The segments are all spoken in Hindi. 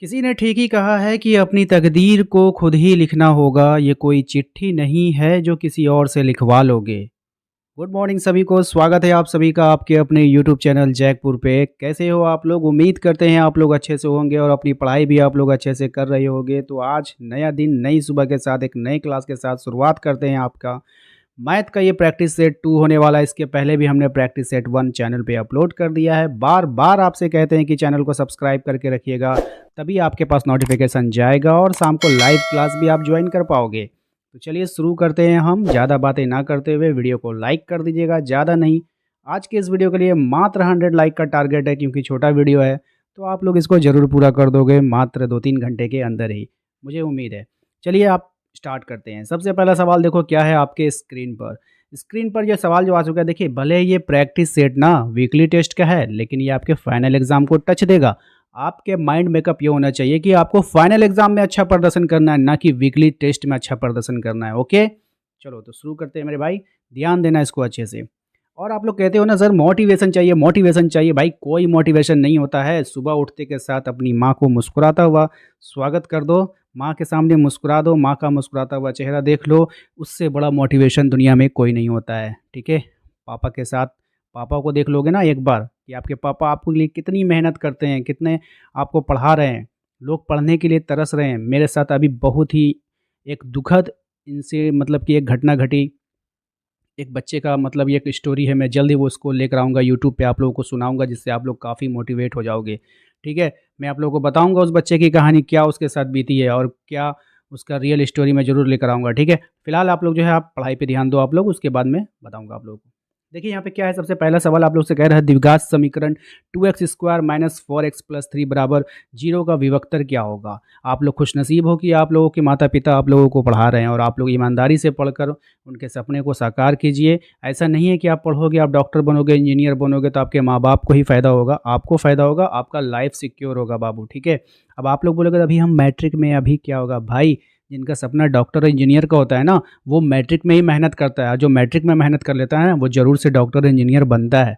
किसी ने ठीक ही कहा है कि अपनी तकदीर को खुद ही लिखना होगा, ये कोई चिट्ठी नहीं है जो किसी और से लिखवा लोगे। गुड मॉर्निंग सभी को, स्वागत है आप सभी का आपके अपने यूट्यूब चैनल जैकपुर पे। कैसे हो आप लोग? उम्मीद करते हैं आप लोग अच्छे से होंगे और अपनी पढ़ाई भी आप लोग अच्छे से कर रहे होंगे। तो आज नया दिन, नई सुबह के साथ एक नई क्लास के साथ शुरुआत करते हैं आपका मैथ का। ये प्रैक्टिस सेट 2 होने वाला है। इसके पहले भी हमने प्रैक्टिस सेट 1 चैनल पे अपलोड कर दिया है। बार-बार आपसे कहते हैं कि चैनल को सब्सक्राइब करके रखिएगा, तभी आपके पास नोटिफ़िकेशन जाएगा और शाम को लाइव क्लास भी आप ज्वाइन कर पाओगे। तो चलिए शुरू करते हैं हम, ज़्यादा बातें ना करते हुए वीडियो को लाइक कर दीजिएगा, ज़्यादा नहीं। आज के इस वीडियो के लिए मात्र 100 लाइक का टारगेट है, क्योंकि छोटा वीडियो है, तो आप लोग इसको ज़रूर पूरा कर दोगे मात्र 2-3 घंटे के अंदर ही, मुझे उम्मीद है। चलिए आप स्टार्ट करते हैं। सबसे पहला सवाल देखो क्या है आपके स्क्रीन पर। स्क्रीन पर ये सवाल जो आ चुका है, देखिए भले ये प्रैक्टिस सेट ना वीकली टेस्ट का है, लेकिन ये आपके फाइनल एग्जाम को टच देगा। आपके माइंड मेकअप ये होना चाहिए कि आपको फाइनल एग्जाम में अच्छा प्रदर्शन करना है, ना कि वीकली टेस्ट में अच्छा प्रदर्शन करना है। ओके, चलो तो शुरू करते हैं मेरे भाई, ध्यान देना इसको अच्छे से। और आप लोग कहते हो ना सर मोटिवेशन चाहिए, मोटिवेशन चाहिए। भाई कोई मोटिवेशन नहीं होता है। सुबह उठते के साथ अपनी माँ को मुस्कुराता हुआ स्वागत कर दो, माँ के सामने मुस्कुरा दो, माँ का मुस्कुराता हुआ चेहरा देख लो। उससे बड़ा मोटिवेशन दुनिया में कोई नहीं होता है। ठीक है, पापा के साथ पापा को देख लोगे ना एक बार कि आपके पापा आपके लिए कितनी मेहनत करते हैं, कितने आपको पढ़ा रहे हैं, लोग पढ़ने के लिए तरस रहे हैं। मेरे साथ अभी बहुत ही एक दुखद इनसे मतलब कि एक घटना घटी। एक बच्चे का मतलब ये एक स्टोरी है, मैं जल्द ही वो उसको लेकर आऊँगा यूट्यूब पे, आप लोगों को सुनाऊँगा, जिससे आप लोग काफ़ी मोटिवेट हो जाओगे। ठीक है? मैं आप लोगों को बताऊँगा उस बच्चे की कहानी क्या उसके साथ बीती है और क्या उसका रियल स्टोरी मैं ज़रूर लेकर आऊँगा। ठीक है? फिलहाल आप लोग जो है आप पढ़ाई पे ध्यान दो आप लोग, उसके बाद मैं बताऊँगा आप लोगों को। देखिए यहाँ पे क्या है, सबसे पहला सवाल आप लोग से कह रहा है द्विघात समीकरण 2x² - 4x + 3 बराबर 0 का विभक्तर क्या होगा? आप लोग खुशनसीब हो कि आप लोगों के माता-पिता आप लोगों को पढ़ा रहे हैं और आप लोग ईमानदारी से पढ़कर उनके सपने को साकार कीजिए। ऐसा नहीं है कि आप पढ़ोगे, आप डॉक्टर बनोगे, इंजीनियर बनोगे तो आपके माँ-बाप को ही फ़ायदा होगा, आपको फ़ायदा होगा, आपका लाइफ़ सिक्योर होगा बाबू, ठीक है? अब आप लोग बोलोगे अभी हम मैट्रिक में, अभी क्या होगा? भाई जिनका सपना डॉक्टर और इंजीनियर का होता है ना, वो मैट्रिक में ही मेहनत करता है। जो मैट्रिक में मेहनत कर लेता है ना, वो ज़रूर से डॉक्टर इंजीनियर बनता है,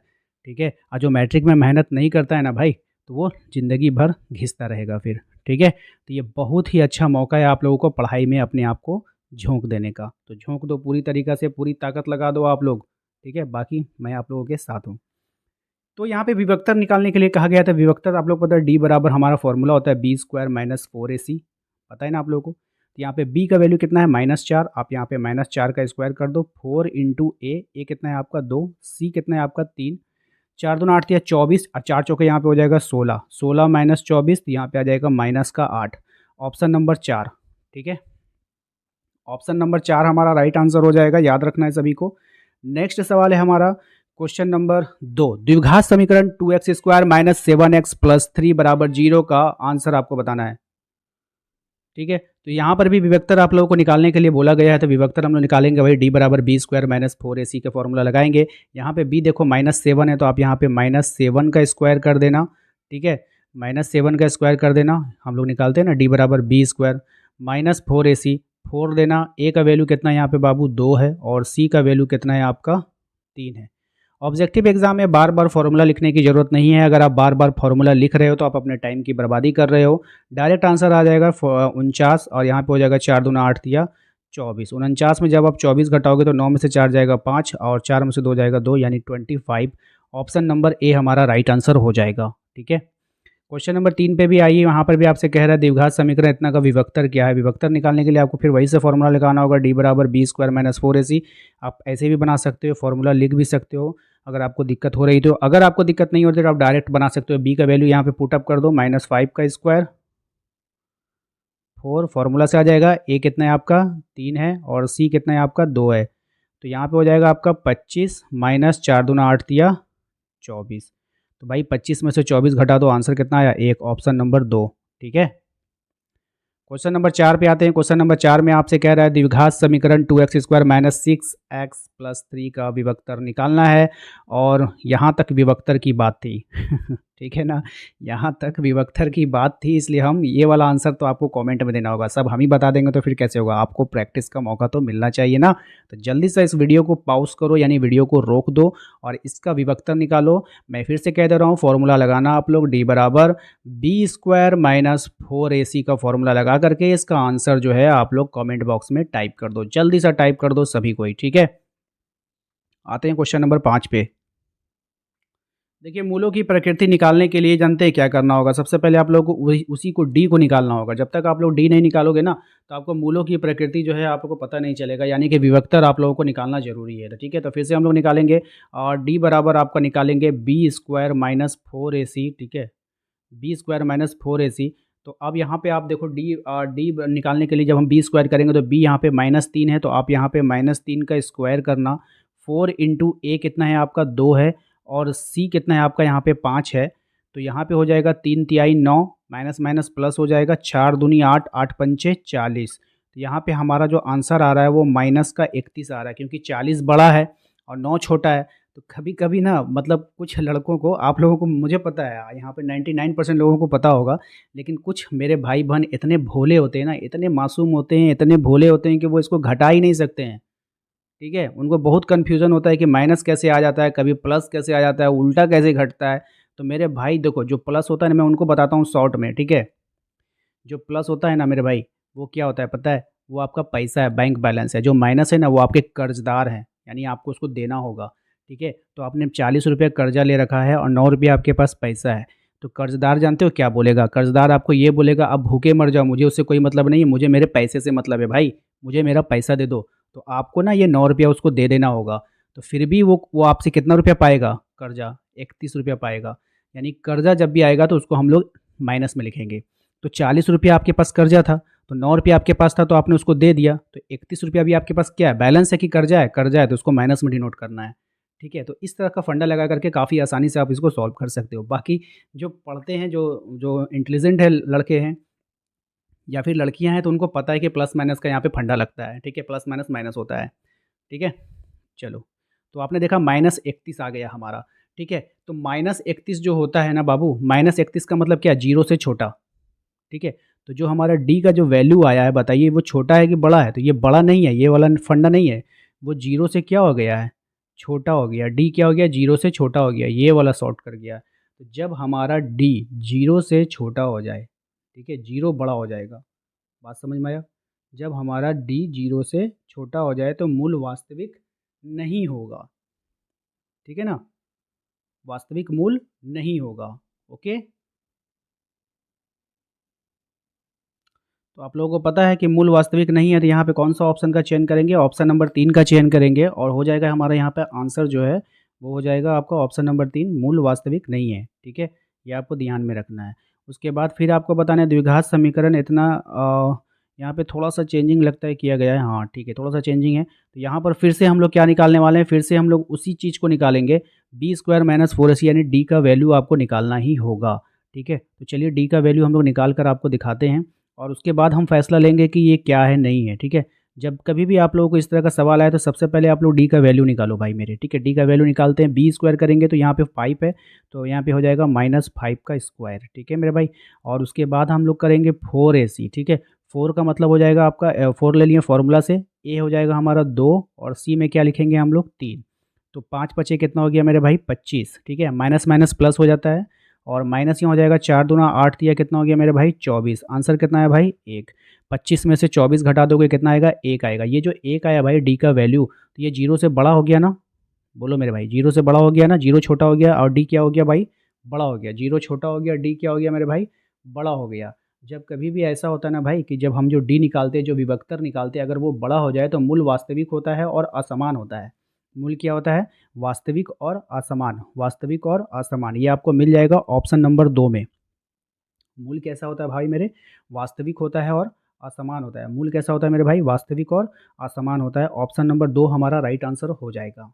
ठीक है? और जो मैट्रिक में मेहनत नहीं करता है ना भाई, तो वो ज़िंदगी भर घिसता रहेगा फिर, ठीक है? तो ये बहुत ही अच्छा मौका है आप लोगों को पढ़ाई में अपने आप को झोंक देने का। तो झोंक दो पूरी तरीक़ा से, पूरी ताकत लगा दो आप लोग, ठीक है? बाकी मैं आप लोगों के साथ हूँ। तो यहाँ पे विभक्तर निकालने के लिए कहा गया था। विभक्तर आप लोग को पता है डी बराबर हमारा फॉर्मूला होता है b² - 4ac, पता है ना आप लोगों को? तो यहाँ पे b का वैल्यू कितना है -4, आप यहाँ पे -4 का स्क्वायर कर दो। 4 इंटू ए कितना है आपका 2, c कितना है आपका 3, 4 दूना 8 या 24 और 4 चौके यहाँ पे हो जाएगा 16, 16 माइनस 24 तो यहाँ पे आ जाएगा माइनस का 8। ऑप्शन नंबर 4, ठीक है? ऑप्शन नंबर 4 हमारा राइट आंसर हो जाएगा, याद रखना है सभी को। नेक्स्ट सवाल है हमारा क्वेश्चन नंबर 2, द्विघात समीकरण 2x² - 7x + 3 बराबर 0 का आंसर आपको बताना है, ठीक है? तो यहाँ पर भी विभक्तर आप लोगों को निकालने के लिए बोला गया है, तो विभक्तर हम लोग निकालेंगे वही d बराबर b² - 4ac का फॉर्मूला लगाएंगे। यहाँ पे b देखो -7 है, तो आप यहाँ पे -7 का स्क्वायर कर देना, ठीक है? -7 का स्क्वायर कर देना, हम लोग निकालते हैं ना d बराबर b² - 4ac, 4 देना, a का वैल्यू कितना है यहाँ पे बाबू 2 है और c का वैल्यू कितना है आपका 3 है। ऑब्जेक्टिव एग्जाम में बार बार फार्मूला लिखने की ज़रूरत नहीं है। अगर आप बार बार फार्मूला लिख रहे हो तो आप अपने टाइम की बर्बादी कर रहे हो। डायरेक्ट आंसर आ जाएगा 49 और यहाँ पे हो जाएगा 4 दूना 8 या 24। 49 में जब आप 24 घटाओगे तो 9 में से 4 जाएगा 5 और 4 में से 2 जाएगा 2, यानी 25। ऑप्शन नंबर ए हमारा राइट आंसर हो जाएगा, ठीक है? क्वेश्चन नंबर 3 पे भी आइए, वहाँ पर भी आपसे कह रहा है द्विघात समीकरण इतना का विभक्तर क्या है। विभक्तर निकालने के लिए आपको फिर वही से फॉर्मूला लगाना होगा, d बराबर b² - 4ac। आप ऐसे भी बना सकते हो, फॉर्मूला लिख भी सकते हो अगर आपको दिक्कत हो रही तो। अगर आपको दिक्कत नहीं होती तो आप डायरेक्ट बना सकते हो। b का वैल्यू यहाँ पे पुटअप कर दो, -5 का स्क्वायर 4, फार्मूला से आ जाएगा। a कितना है आपका 3 है और c कितना है आपका 2 है, तो यहाँ पे हो जाएगा आपका 25 माइनस 4 दूना 8 दिया 24। तो भाई 25 में से 24 घटा दो, आंसर कितना आया 1, ऑप्शन नंबर 2, ठीक है? क्वेश्चन नंबर 4 पे आते हैं। क्वेश्चन नंबर 4 में आपसे कह रहा है द्विघात समीकरण 2x² - 6x + 3 का विभक्तर निकालना है और यहाँ तक विभक्तर की बात थी ठीक है ना? यहाँ तक विवक्तर की बात थी, इसलिए हम ये वाला आंसर तो आपको कमेंट में देना होगा। सब हम ही बता देंगे तो फिर कैसे होगा? आपको प्रैक्टिस का मौका तो मिलना चाहिए ना। तो जल्दी से इस वीडियो को पॉज़ करो, यानी वीडियो को रोक दो और इसका विवक्तर निकालो। मैं फिर से कह दे रहा हूँ, फॉर्मूला लगाना आप लोग d बराबर बी स्क्वायर माइनस 4ac का फॉर्मूला लगा करके इसका आंसर जो है आप लोग कमेंट बॉक्स में टाइप कर दो। जल्दी से टाइप कर दो सभी कोई, ठीक है? आते हैं क्वेश्चन नंबर 5 पे। देखिए, मूलों की प्रकृति निकालने के लिए जानते हैं क्या करना होगा? सबसे पहले आप लोगों को वही उसी को डी को निकालना होगा। जब तक आप लोग डी नहीं निकालोगे ना, तो आपको मूलों की प्रकृति जो है आप लोगों को पता नहीं चलेगा, यानी कि विभक्तर आप लोगों को निकालना ज़रूरी है। तो ठीक है, तो फिर से हम लोग निकालेंगे और डी बराबर आपका निकालेंगे बी स्क्वायर माइनस 4ac, ठीक है? B square minus 4ac। तो अब यहाँ पे आप देखो डी निकालने के लिए जब हम बी स्क्वायर करेंगे तो बी यहाँ पे -3 है, तो आप यहाँ पे -3 का स्क्वायर करना। 4 इंटू ए कितना है आपका 2 है और सी कितना है आपका यहाँ पे 5 है। तो यहाँ पे हो जाएगा 3 तिहाई 9 माइनस माइनस प्लस हो जाएगा 4 दूनी 8 8 पंचे 40। तो यहाँ पे हमारा जो आंसर आ रहा है वो माइनस का 31 आ रहा है, क्योंकि 40 बड़ा है और 9 छोटा है। तो कभी-कभी ना मतलब कुछ लड़कों को, आप लोगों को, मुझे पता है यहाँ पे 99% लोगों को पता होगा, लेकिन कुछ मेरे भाई-बहन इतने भोले होते हैं ना, इतने मासूम होते हैं, इतने भोले होते हैं कि वो इसको घटा ही नहीं सकते हैं, ठीक है? उनको बहुत कन्फ्यूज़न होता है कि माइनस कैसे आ जाता है, कभी प्लस कैसे आ जाता है, उल्टा कैसे घटता है। तो मेरे भाई देखो, जो प्लस होता है ना, मैं उनको बताता हूँ शॉर्ट में, ठीक है? जो प्लस होता है ना मेरे भाई, वो क्या होता है पता है? वो आपका पैसा है, बैंक बैलेंस है। जो माइनस है ना, वो आपके कर्ज़दार हैं, यानी आपको उसको देना होगा, ठीक है? तो आपने 40 रुपये कर्ज़ा ले रखा है और 9 रुपये आपके पास पैसा है। तो कर्ज़दार जानते हो क्या बोलेगा? कर्ज़दार आपको ये बोलेगा, अब भूखे मर जाओ, मुझे उससे कोई मतलब नहीं है, मुझे मेरे पैसे से मतलब है भाई, मुझे मेरा पैसा दे दो। तो आपको ना ये 9 रुपया उसको दे देना होगा। तो फिर भी वो आपसे कितना रुपया पाएगा कर्ज़ा? 31 रुपया पाएगा। यानी कर्ज़ा जब भी आएगा तो उसको हम लोग माइनस में लिखेंगे। तो 40 रुपया आपके पास कर्जा था, तो 9 रुपया आपके पास था तो आपने उसको दे दिया, तो 31 रुपया भी आपके पास क्या है? बैलेंस है कि कर्जा है? कर्जा है, तो उसको माइनस में डिनोट करना है, ठीक है? तो इस तरह का फंडा लगा करके काफ़ी आसानी से आप इसको सॉल्व कर सकते हो। बाकी जो पढ़ते हैं, जो जो इंटेलिजेंट है लड़के हैं या फिर लड़कियाँ हैं, तो उनको पता है कि प्लस माइनस का यहाँ पे फंडा लगता है, ठीक है? प्लस माइनस माइनस होता है, ठीक है? चलो, तो आपने देखा -31 आ गया हमारा, ठीक है? तो -31 जो होता है ना बाबू, -31 का मतलब क्या? 0 से छोटा, ठीक है? तो जो हमारा डी का जो वैल्यू आया है, बताइए वो छोटा है कि बड़ा है? तो ये बड़ा नहीं है, ये वाला फंडा नहीं है, वो 0 से क्या हो गया है? छोटा हो गया। डी क्या हो गया? 0 से छोटा हो गया, ये वाला सॉर्ट कर गया। तो जब हमारा डी 0 से छोटा हो जाए, ठीक है? 0 बड़ा हो जाएगा, बात समझ में आया? जब हमारा डी 0 से छोटा हो जाए तो मूल वास्तविक नहीं होगा, ठीक है ना? वास्तविक मूल नहीं होगा, ओके? तो आप लोगों को पता है कि मूल वास्तविक नहीं है, तो यहाँ पे कौन सा ऑप्शन का चयन करेंगे? ऑप्शन नंबर 3 का चयन करेंगे और हो जाएगा हमारा यहाँ पे आंसर जो है वो हो जाएगा आपका ऑप्शन नंबर 3, मूल वास्तविक नहीं है, ठीक है? ये आपको ध्यान में रखना है। उसके बाद फिर आपको बताना है द्विघात समीकरण इतना यहाँ पे थोड़ा-सा चेंजिंग लगता है किया गया है। हाँ, ठीक है, थोड़ा-सा चेंजिंग है। तो यहाँ पर फिर से हम लोग क्या निकालने वाले हैं? फिर से हम लोग उसी चीज़ को निकालेंगे, बी स्क्वायर माइनस 4ac, यानी डी का वैल्यू आपको निकालना ही होगा, ठीक है? तो चलिए डी का वैल्यू हम लोग निकाल कर आपको दिखाते हैं और उसके बाद हम फैसला लेंगे कि ये क्या है, नहीं है, ठीक है? जब कभी भी आप लोगों को इस तरह का सवाल आए तो सबसे पहले आप लोग डी का वैल्यू निकालो भाई मेरे, ठीक है? डी का वैल्यू निकालते हैं, बी स्क्वायर करेंगे तो यहाँ पे 5 है, तो यहाँ पे हो जाएगा -5 का स्क्वायर, ठीक है मेरे भाई? और उसके बाद हम लोग करेंगे 4ac, ठीक है? 4 का मतलब हो जाएगा आपका 4 ले लिए फार्मूला से, ए हो जाएगा हमारा 2 और सी में क्या लिखेंगे हम लोग 3। तो 5 पचे कितना हो गया मेरे भाई? 25, ठीक है? माइनस माइनस प्लस हो जाता है और माइनस यहाँ हो जाएगा 4 दूना 8 दिया, कितना हो गया मेरे भाई? 24। आंसर कितना है भाई? 1। 25 में से 24 घटा दोगे कितना आएगा? 1 आएगा। ये जो 1 आया भाई डी का वैल्यू, तो ये 0 से बड़ा हो गया ना? बोलो मेरे भाई, 0 से बड़ा हो गया ना? 0 छोटा हो गया और डी क्या हो गया भाई? बड़ा हो गया। 0 छोटा हो गया, डी क्या हो गया मेरे भाई? बड़ा हो गया। जब कभी भी ऐसा होता है ना भाई कि जब हम जो डी निकालते हैं, जो विभक्तर निकालते हैं, अगर वो बड़ा हो जाए तो मूल वास्तविक होता है और असमान होता है। मूल क्या होता है? वास्तविक और असमान, वास्तविक और असमान। ये आपको मिल जाएगा ऑप्शन नंबर 2 में। मूल कैसा होता है भाई मेरे? वास्तविक होता है और असमान होता है। मूल कैसा होता है मेरे भाई? वास्तविक और असमान होता है। ऑप्शन नंबर 2 हमारा राइट आंसर हो जाएगा।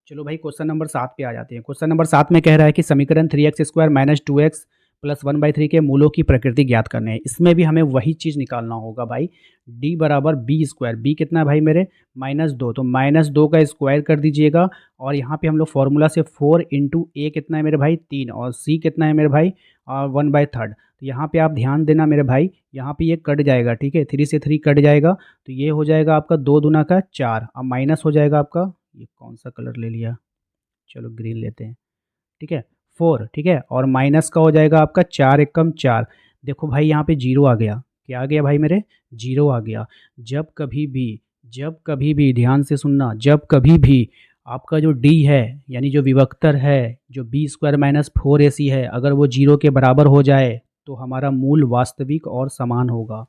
चलो भाई क्वेश्चन नंबर 7 पे आ जाते हैं। क्वेश्चन नंबर 7 में कह रहा है कि समीकरण 3x² माइनस 2x प्लस 1/3 के मूलों की प्रकृति ज्ञात करने हैं। इसमें भी हमें वही चीज़ निकालना होगा भाई, d बराबर बी स्क्वायर। बी कितना है भाई मेरे, -2, तो -2 का स्क्वायर कर दीजिएगा। और यहाँ पे हम लोग फॉर्मूला से 4 इंटू ए कितना है मेरे भाई 3, और सी कितना है मेरे भाई 1/3। तो यहाँ पे आप ध्यान देना मेरे भाई, यहाँ पे ये कट जाएगा, ठीक है, 3 से 3 कट जाएगा, तो ये हो जाएगा आपका 2 दूना का 4। अब माइनस हो जाएगा आपका, ये कौन सा कलर ले लिया, चलो ग्रीन लेते हैं, ठीक है, 4, ठीक है, और माइनस का हो जाएगा आपका 4 एकम 4। देखो भाई यहाँ पे जीरो आ गया, क्या आ गया भाई मेरे, जीरो आ गया। जब कभी भी ध्यान से सुनना, जब कभी भी आपका जो d है यानी जो विभक्तर है, जो बी स्क्वायर माइनस 4ac है, अगर वो जीरो के बराबर हो जाए तो हमारा मूल वास्तविक और समान होगा।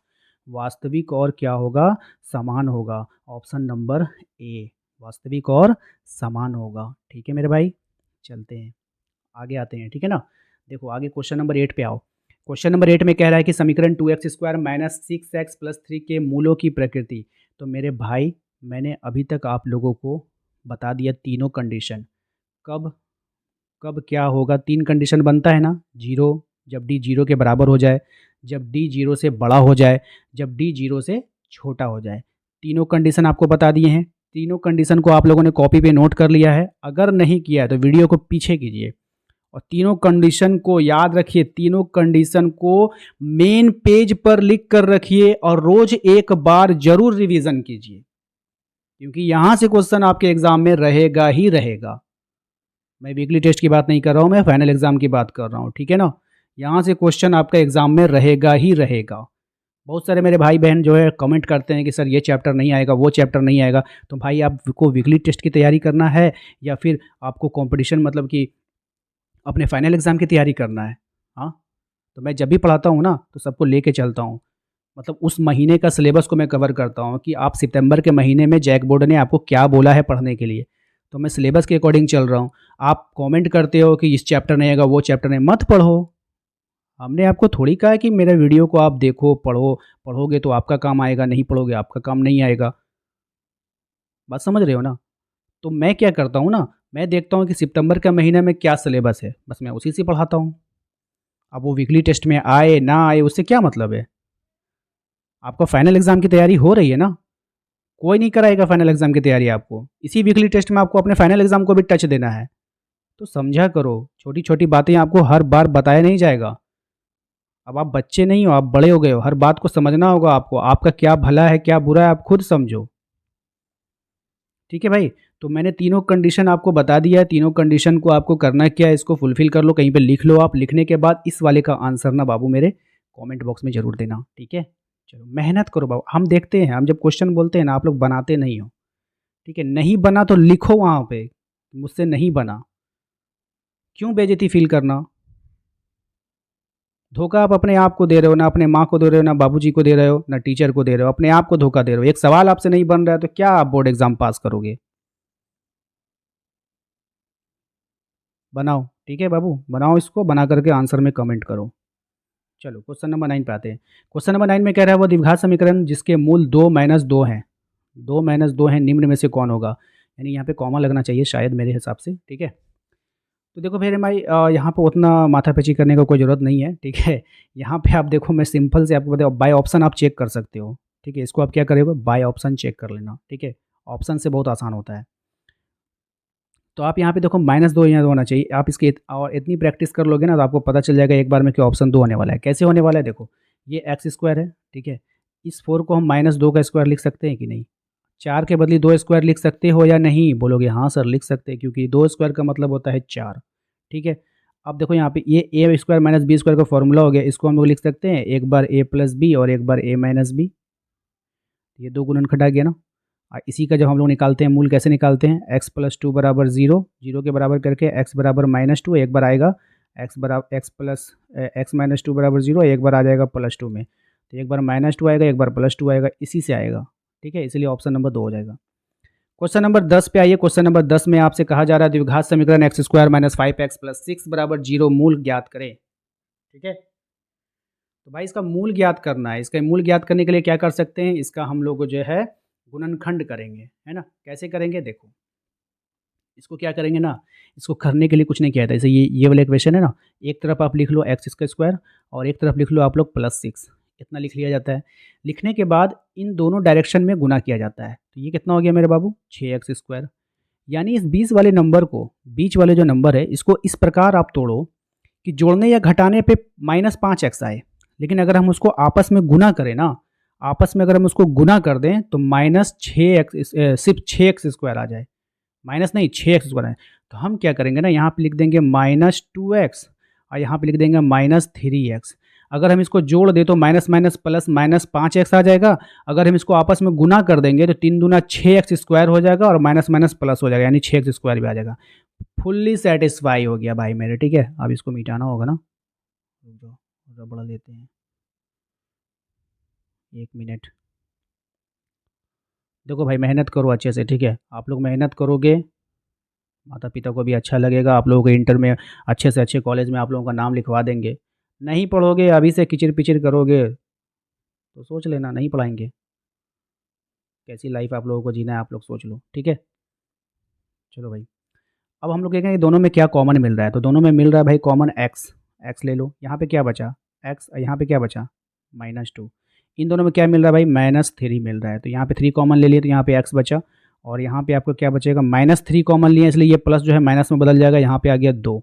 वास्तविक और क्या होगा, समान होगा। ऑप्शन नंबर ए, वास्तविक और समान होगा। ठीक है मेरे भाई, चलते हैं आगे आते हैं, ठीक है ना। देखो आगे क्वेश्चन नंबर 8 पे आओ। क्वेश्चन नंबर 8 में कह रहा है कि समीकरण 2x² माइनस 6x प्लस 3 के मूलों की प्रकृति। तो मेरे भाई मैंने अभी तक आप लोगों को बता दिया तीनों कंडीशन। कब कब क्या होगा, 3 कंडीशन बनता है ना, जीरो, जब डी जीरो के बराबर हो जाए, जब डी जीरो से बड़ा हो जाए, जब डी जीरो से छोटा हो जाए। तीनों कंडीशन आपको बता दिए हैं। तीनों कंडीशन को आप लोगों ने कॉपी पे नोट कर लिया है, अगर नहीं किया है तो वीडियो को पीछे कीजिए और तीनों कंडीशन को याद रखिए। तीनों कंडीशन को मेन पेज पर लिख कर रखिए और रोज एक बार जरूर रिवीजन कीजिए, क्योंकि यहां से क्वेश्चन आपके एग्जाम में रहेगा ही रहेगा। मैं वीकली टेस्ट की बात नहीं कर रहा हूं, मैं फाइनल एग्जाम की बात कर रहा हूं, ठीक है ना। यहां से क्वेश्चन आपका एग्जाम में रहेगा ही रहेगा। बहुत सारे मेरे भाई बहन जो है कमेंट करते हैं कि सर ये चैप्टर नहीं आएगा, वो चैप्टर नहीं आएगा। तो भाई आपको वीकली टेस्ट की तैयारी करना है या फिर आपको कंपटीशन मतलब कि अपने फाइनल एग्जाम की तैयारी करना है। हाँ, तो मैं जब भी पढ़ाता हूँ ना तो सबको लेके चलता हूँ, मतलब उस महीने का सिलेबस को मैं कवर करता हूँ कि आप सितंबर के महीने में जैक बोर्ड ने आपको क्या बोला है पढ़ने के लिए, तो मैं सिलेबस के अकॉर्डिंग चल रहा हूँ। आप कमेंट करते हो कि इस चैप्टर नहीं आएगा, वो चैप्टर नहीं, मत पढ़ो। हमने आपको थोड़ी कहा है कि मेरे वीडियो को आप देखो, पढ़ो, पढ़ोगे तो आपका काम आएगा, नहीं पढ़ोगे आपका काम नहीं आएगा। बात समझ रहे हो ना। तो मैं क्या करता हूँ ना, मैं देखता हूँ कि सितंबर का महीना में क्या सिलेबस है, बस मैं उसी से पढ़ाता हूँ। अब वो वीकली टेस्ट में आए ना आए उससे क्या मतलब है। आपका फाइनल एग्जाम की तैयारी हो रही है ना, कोई नहीं कराएगा फाइनल एग्जाम की तैयारी आपको। इसी वीकली टेस्ट में आपको अपने फाइनल एग्जाम को भी टच देना है, तो समझा करो। छोटी छोटी बातें आपको हर बार बताया नहीं जाएगा। अब आप बच्चे नहीं हो, आप बड़े हो गए हो, हर बात को समझना होगा आपको। आपका क्या भला है क्या बुरा है आप खुद समझो, ठीक है भाई। तो मैंने तीनों कंडीशन आपको बता दिया है। तीनों कंडीशन को आपको करना क्या है, इसको फुलफिल कर लो, कहीं पे लिख लो। आप लिखने के बाद इस वाले का आंसर ना बाबू मेरे कमेंट बॉक्स में जरूर देना, ठीक है। चलो मेहनत करो बाबू, हम देखते हैं, हम जब क्वेश्चन बोलते हैं ना आप लोग बनाते नहीं हो, ठीक है। नहीं बना तो लिखो वहाँ पे मुझसे नहीं बना, क्यों बेइज्जती फील करना। धोखा आप अपने आप को दे रहे हो, ना अपने माँ को दे रहे हो, ना बाबूजी को दे रहे हो, ना टीचर को दे रहे हो, अपने आप को धोखा दे रहे हो। एक सवाल आपसे नहीं बन रहा है तो क्या आप बोर्ड एग्जाम पास करोगे। बनाओ, ठीक है बाबू, बनाओ, इसको बना करके आंसर में कमेंट करो। चलो क्वेश्चन नंबर 9 पे आते हैं। क्वेश्चन नंबर 9 में कह रहा है वो द्विघात समीकरण जिसके मूल 2 - 2 हैं, 2 - 2 हैं, निम्न में से कौन होगा। यानी यहाँ पे कॉमा लगना चाहिए शायद मेरे हिसाब से, ठीक है। तो देखो मेरे भाई यहाँ पे उतना माथापच्ची करने का कोई ज़रूरत नहीं है, ठीक है। यहाँ पे आप देखो मैं सिंपल से आपको बताऊँ, बाय ऑप्शन आप चेक कर सकते हो, ठीक है। इसको आप क्या करोगे, बाय ऑप्शन चेक कर लेना, ठीक है। ऑप्शन से बहुत आसान होता है। तो आप यहाँ पे देखो -2 यहाँ होना चाहिए। आप इसकी और इतनी प्रैक्टिस कर लोगे ना तो आपको पता चल जाएगा एक बार में कि ऑप्शन 2 होने वाला है। कैसे होने वाला है, देखो ये x² है, ठीक है। इस 4 को हम -2 का स्क्वायर लिख सकते हैं कि नहीं। 4 के बदले 2 स्क्वायर लिख सकते हो या नहीं, बोलोगे हाँ सर लिख सकते हैं, क्योंकि 2 स्क्वायर का मतलब होता है 4, ठीक है। अब देखो यहाँ पे ये a² - b² का फॉर्मूला हो गया, इसको हम लोग लिख सकते हैं एक बार a + b और एक बार a - b। ये 2 गुणनखंड आ गया ना। इसी का जब हम लोग निकालते हैं मूल कैसे निकालते हैं, x + 2 = 0, 0 के बराबर करके x बराबर -2, एक बार आएगा x बराबर x - 2 = 0, एक बार आ जाएगा +2 में, तो एक बार -2 आएगा, एक बार +2 आएगा, इसी से आएगा, ठीक है। इसलिए ऑप्शन नंबर 2 हो जाएगा। क्वेश्चन नंबर 10 पे आइए। क्वेश्चन नंबर 10 में आपसे कहा जा रहा है द्विघात समीकरण x² - 5x + 6 = 0 मूल ज्ञात करें, ठीक है। तो भाई इसका मूल ज्ञात करना है। इसका मूल ज्ञात करने के लिए क्या कर सकते हैं, इसका हम लोग जो है गुणनखंड करेंगे, है ना। कैसे करेंगे देखो, इसको क्या करेंगे ना, इसको करने के लिए कुछ नहीं किया था। जैसे ये वाला इक्वेशन है ना, एक तरफ आप लिख लो एक्स का स्क्वायर और एक तरफ लिख लो आप लोग +6, इतना लिख लिया जाता है। लिखने के बाद इन दोनों डायरेक्शन में गुना किया जाता है। तो ये कितना हो गया मेरे बाबू, 6x स्क्वायर। यानी इस 20 वाले नंबर को, बीच वाले जो नंबर है, इसको इस प्रकार आप तोड़ो कि जोड़ने या घटाने पे -5x आए। लेकिन अगर हम उसको आपस में गुना करें ना, आपस में अगर हम उसको गुना कर दें तो -6x, सिर्फ 6x स्क्वायर आ जाए, माइनस नहीं 6x स्क्वायर आए। तो हम क्या करेंगे ना, यहाँ पे लिख देंगे -2x और यहाँ पे लिख देंगे -3x। अगर हम इसको जोड़ दें तो माइनस माइनस प्लस -5x आ जाएगा। अगर हम इसको आपस में गुना कर देंगे तो 3 दूना 6x स्क्वायर हो जाएगा और माइनस माइनस प्लस हो जाएगा, यानी 6x स्क्वायर भी आ जाएगा। फुल्ली सेटिस्फाई हो गया भाई मेरे, ठीक है। अब इसको मिटाना होगा ना, रुक जाओ, रबड़ लेते हैं, 1 मिनट। देखो भाई, मेहनत करो अच्छे से, ठीक है। आप लोग मेहनत करोगे, माता पिता को भी अच्छा लगेगा, आप लोगों को इंटर में अच्छे से अच्छे कॉलेज में आप लोगों का नाम लिखवा देंगे। नहीं पढ़ोगे, अभी से किचिर पिचिर करोगे तो सोच लेना नहीं पढ़ाएंगे। कैसी लाइफ आप लोगों को जीना है आप लोग सोच लो, ठीक है। चलो भाई, अब हम लोग देखेंगे दोनों में क्या कॉमन मिल रहा है। तो दोनों में मिल रहा है भाई कॉमन एक्स, एक्स ले लो। यहाँ पे क्या बचा, एक्स, यहाँ पे क्या बचा, -2। इन दोनों में क्या मिल रहा है भाई, -3 मिल रहा है। तो यहाँ पे 3 कॉमन ले लिए तो यहाँ पे एक्स बचा और यहाँ पे आपको क्या बचेगा, -3 कॉमन लिए इसलिए ये प्लस जो है माइनस में बदल जाएगा, यहाँ पे आ गया 2,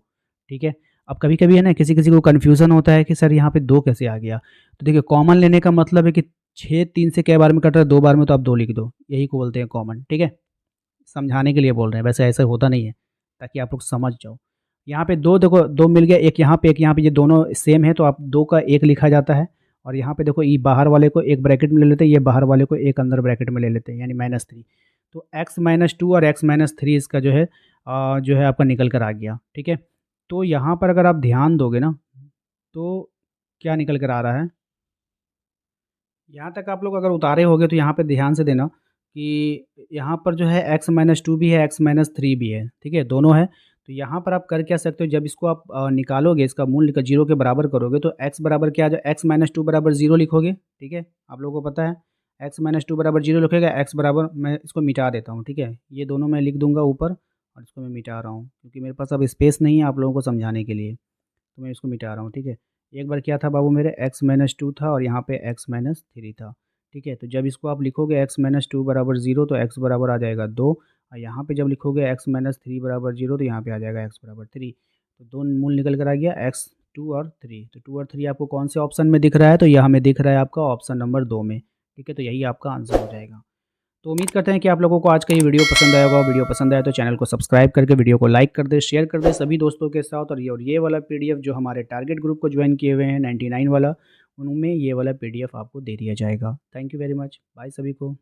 ठीक है। अब कभी कभी है ना, किसी किसी को कन्फ्यूज़न होता है कि सर यहाँ पे 2 कैसे आ गया। तो देखिए, कॉमन लेने का मतलब है कि 6 3 से कै बार में कट रहा है, 2 बार में, तो आप 2 लिख दो, यही को बोलते हैं कॉमन, ठीक है। समझाने के लिए बोल रहे हैं, वैसे ऐसा होता नहीं है, ताकि आप लोग समझ जाओ। यहाँ पे 2 देखो, 2 मिल गया, एक यहाँ पे एक यहाँ पे, ये दोनों सेम है तो आप 2 का 1 लिखा जाता है। और यहाँ पे देखो, ये बाहर वाले को एक ब्रैकेट में ले लेते हैं, ये बाहर वाले को एक अंदर ब्रैकेट में ले लेते हैं, यानी -3। तो x-2 और x-3 इसका जो है आपका निकल कर आ गया, ठीक है। तो यहाँ पर अगर आप ध्यान दोगे ना, तो क्या निकल कर आ रहा है, यहाँ तक आप लोग अगर उतारे होगे तो यहाँ पे ध्यान से देना कि यहाँ पर जो है x-2 भी है, x-3 भी है, ठीक है, दोनों है। तो यहाँ पर आप कर क्या सकते हो, जब इसको आप निकालोगे, इसका मूल्य का 0 के बराबर करोगे तो x बराबर क्या, जो x-2 बराबर 0 लिखोगे, ठीक है। आप लोगों को पता है x-2 बराबर 0 लिखेगा, x बराबर, मैं इसको मिटा देता हूँ, ठीक है। ये दोनों मैं लिख दूंगा ऊपर और इसको मैं मिटा रहा हूँ क्योंकि मेरे पास अब स्पेस नहीं है आप लोगों को समझाने के लिए, तो मैं इसको मिटा रहा हूँ, ठीक है। एक बार क्या था बाबू मेरे, x-2 था और यहाँ पे x-3 था, ठीक है। तो जब इसको आप लिखोगे x-2 बराबर 0 तो x बराबर आ जाएगा 2 और यहाँ पे जब लिखोगे x-3 बराबर 0 तो यहाँ पे आ जाएगा x बराबर 3। तो दो मूल निकल कर आ गया x 2 और 3। तो 2 और 3 आपको कौन से ऑप्शन में दिख रहा है, तो यह हमें दिख रहा है आपका ऑप्शन नंबर 2 में, ठीक है। तो यही आपका आंसर हो जाएगा। तो उम्मीद करते हैं कि आप लोगों को आज का ये वीडियो पसंद आया होगा। वीडियो पसंद आया तो चैनल को सब्सक्राइब करके वीडियो को लाइक कर दे, शेयर कर दे सभी दोस्तों के साथ। और ये वाला पीडीएफ जो हमारे टारगेट ग्रुप को ज्वाइन किए हुए हैं 99 वाला, उनमें ये वाला पीडीएफ आपको दे दिया जाएगा। Thank you very much, bye सभी को।